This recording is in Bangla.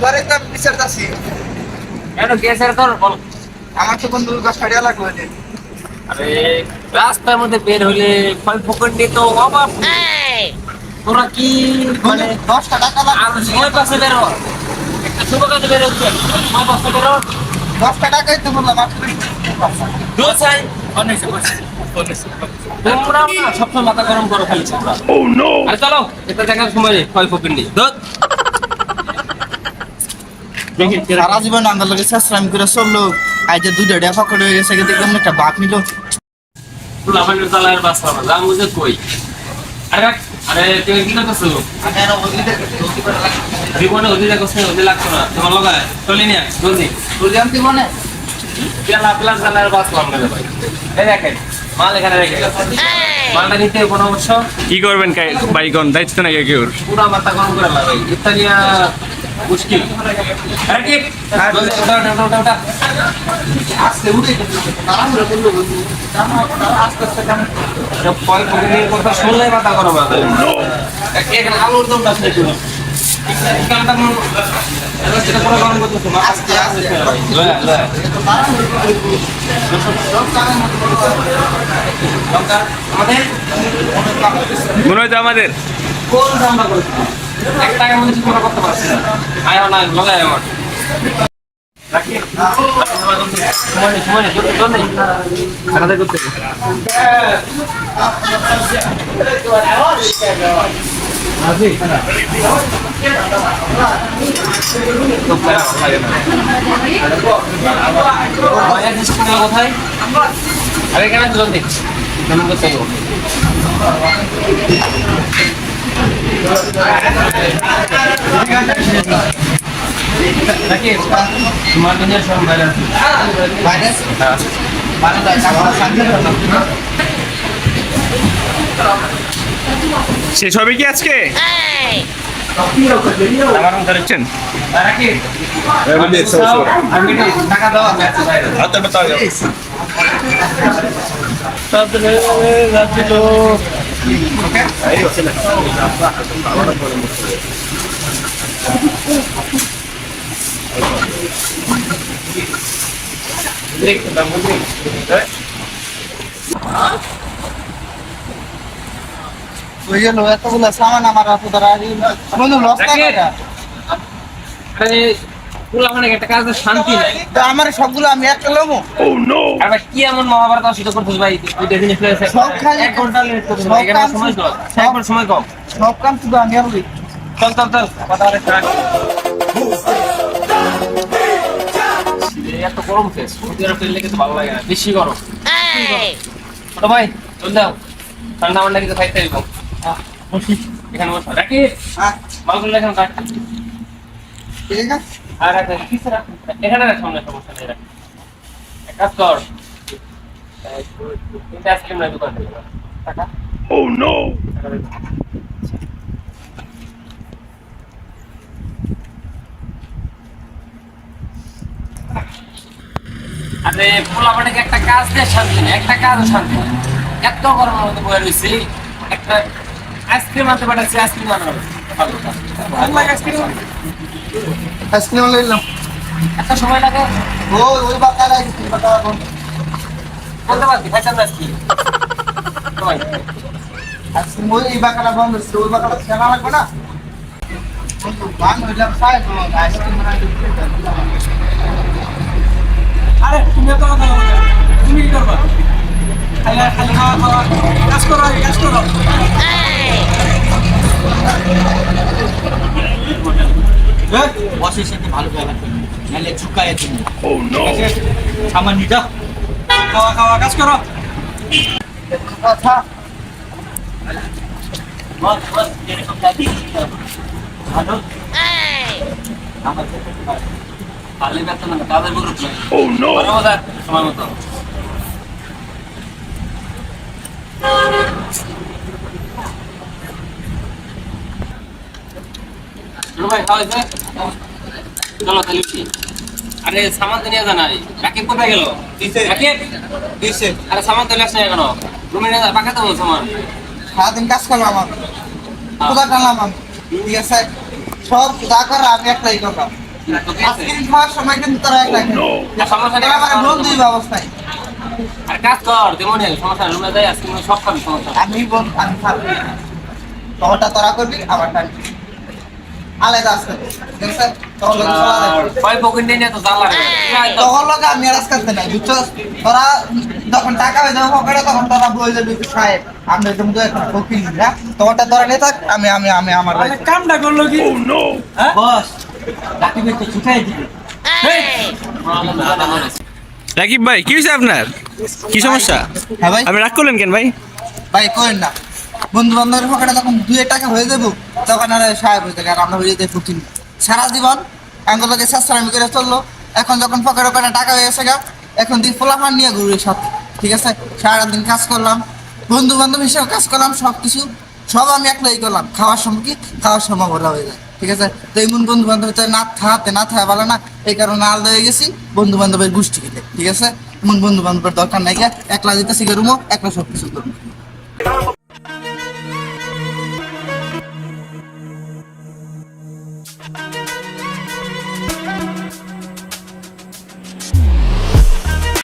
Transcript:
ঘরে তো বিচার আছি। কেন গেছে তোর বল? আমার তো বন্ধু 10 টাকা লাগবে। আরে রাস্তার মধ্যে বের হইলে ফল ফকন্ডি তো অভাব। তোরা কি মানে 10 টাকা লাগবে। আর সময় পাশে বের হ। একটা শুভ কাজে বের হচ্ছে সময় পাশে বের হ। 10 টাকাই তো বললাম আপনি। দু চাই অনেক তোমরা না সবসময় মাথা গরম করো খালি তোমরা। আরে চলো এটা দেখার সময় নেই ফল ফকন্ডি ধর। দেখি সারা জীবন আমরা লোকে সাশ্রাম করে চললো, আজ 2 টাকা পকেট হয়ে গেছে, কিন্তু কেমন একটা বাপ নিল। লাভানের চালায়ের বাস পাবা যা মুঝে কই। আরে আরে তুই কি করতেছ? জীবনে অধিকার করছে অধিকার লাগতো না তোমার লগায় চলি না জলদি তুই জানতি মনে পেলা পেলা চালায়ের বাস পাবো না ভাই। এই দেখেন মাল এখানে রেখে গেছে, মালটা নিতে কোনো অবশ্য কি করবেন বাইকন দায়িত্ব নাকি কেউ? পুরা মাথা গরম করে লাগাই ইত্যাদিয়া মুশকিল। আরে কি জলদি ওটা ওটা ওটা ওটা আস্তে উঠে তাড়াহুড়ো করলো বন্ধু। আস্তে আস্তে কাম ফল ফকন্ডির কথা শুনলেই মাথা গরম হয়ে যায়। এখানে আলুর দমটা শেষ হলো কামটা মন এটা পুরো গরম করতেছে আস্তে আস্তে লয়া লয়া লঙ্কা আমাদের মনে হয় তো আমাদের কোন দামটা করেছে 1 টাকার মধ্যে ঠিক করতে পারছি না। আয়ো না লগাই আমার রাখি সময় নেই সময় নেই জোর নেই খারাপ করতে আজি তো প্যারা লাগে না মায়া ডিস্ট্রিক্টের কোথায়? আরে কেন জলদি কেমন করতে হবে নাকি তোমার দুনিয়ার সব বাইরে আছে ভাইরাস মানে আমরা শান্তি করলাম। শেষ হবে কি আজকে? আমার মন ধরেছেন নাকি আমি টাকা দাও আমি আছি বাইরে হাতে বাতাও তারপরে রাতে তো ওকে এই হচ্ছে না দেখ দাম বলি ওই জন্য এতগুলো সামান আমার হাতে ধরা বন্ধু লস টাকা। আরে পুলা মানে একটা কাজে শান্তি নাই তো আমার সবগুলো আমি একটা লমু। আর ভাই কি এমন মহাভারত অসিত করতেছ ভাই তুই দেখি নি ফ্লেক্স সব খালি 1 ঘন্টা লেট করতেছ ভাই এখানে সময় কম একবার সময় কম সব কাম শুধু আমি আর ওই চল চল চল কথা আরে ট্রাক এত গরম ফেস ওদের ফেললে কিন্তু ভালো লাগে না বেশি গরম ছোট ভাই চল যাও ঠান্ডা মান্ডা কিছু খাইতে হইব বসি এখানে বসো রাখি হ্যাঁ মালগুলো এখানে রাখ ঠিক আছে। আর রাখ কিছু রাখ এখানে রাখ সামনে সমস্যা নেই রাখ এক কাজ কর তিনটা আইসক্রিম না দোকান থেকে টাকা Oh no! আরে পোলাপাটাকে একটা কাজ দিয়ে শান্তি নেই একটা কাজও শান্তি নেই এত গরমের মধ্যে বয়ে রয়েছি একটা আইসক্রিম আনতে পাঠাচ্ছি আইসক্রিম আনতে আইসক্রিম লইলাম। এত সময় লাগে ওই বাকার আইসক্রিম বাকা বলতে পারছি খাইতাম না আজকে আইসক্রিম ওই বাকাটা বন্ধ হচ্ছে, ওই বাকাটা খেলা লাগবে না। বন্ধু বান হইলাম খাই তো আইসক্রিম আরে তুমি তো কথা বলো তুমি কি করবা খালি খালি খাওয়া খাওয়া কাজ করো কাজ করো বসে সাথে ভালো খেলা নাহলে চুকায় তুমি। Oh no! সামান নিটা খাওয়া খাওয়া কাজ করো কথা বস বস যেরকম লাগি ভালো পারলে ব্যস্ত না তাদের গ্রুপ নয় Oh no! বাজার সময় মতো ভাই খাওয়াইছে চলো তাহলে উঠি। আরে সামান তো নিয়ে জানাই রাকিব কোথায় গেল রাকিব দিছে আরে সামান তো লেস না কেন রুমে নিয়ে যা পাকাতে বল সামান সারাদিন কাজ করলাম আমি কোথা টানলাম আমি ঠিক আছে সব যা করা আমি একলাই করলাম আইসক্রিম খাওয়ার সময় কিন্তু তোরা এক রাখে সমস্যা নেই, তোরা আমার বন্ধুই ব্যবস্থায় আর কাজ কর যেমন সমস্যা রুমে যাই আজকে সব খাবি সমস্যা নেই। আমি খাবো তোরটা তোরা করবি আমারটা আমি করবি। আলাদা আসতে ঠিক আছে তোর লগে চলা যাবে কয় পকেট নিয়ে তো জাল লাগে তখন লগে আমি আর আসতে নাই বুঝছস তোরা যখন টাকা হয়ে যাবে পকেটে তখন তোরা বই যাবি সাহেব আমরা তুমি তো এখন ফকির না তোরটা তোরা নিয়ে থাক আমি আমি আমি আমার কামটা করলো কি বস রাকিব একটু ছুটাই দিবে রাকিব ভাই কি হয়েছে আপনার কি সমস্যা হ্যাঁ ভাই আপনি রাগ করলেন কেন ভাই ভাই করেন না বন্ধু বান্ধবের পকেটে যখন 2 টাকা হয়ে যাবো তখন আর সাহেব হয়ে যাবে আর আমরা হয়ে যেতে ফকির সারা জীবন আঙ্গুলকে সাশ্রয় করে চললো এখন যখন পকেটে পকেটে টাকা হয়ে গেছে গা এখন দিন ফোলাফান নিয়ে ঘুরি সব ঠিক আছে সারাদিন কাজ করলাম বন্ধু বান্ধব হিসেবে কাজ করলাম সব কিছু সব আমি একলাই করলাম খাওয়ার সময় কি খাওয়ার সময় ওরা হয়ে যায় ঠিক আছে তো এমন বন্ধু বান্ধব না থাকা ভালো না এই কারণে আলাদা হয়ে গেছি বন্ধু বান্ধবের গোষ্ঠী খেতে ঠিক আছে এমন বন্ধু বান্ধবের দরকার নাই একলা দিতেছি রুমও একলা সব কিছু করবো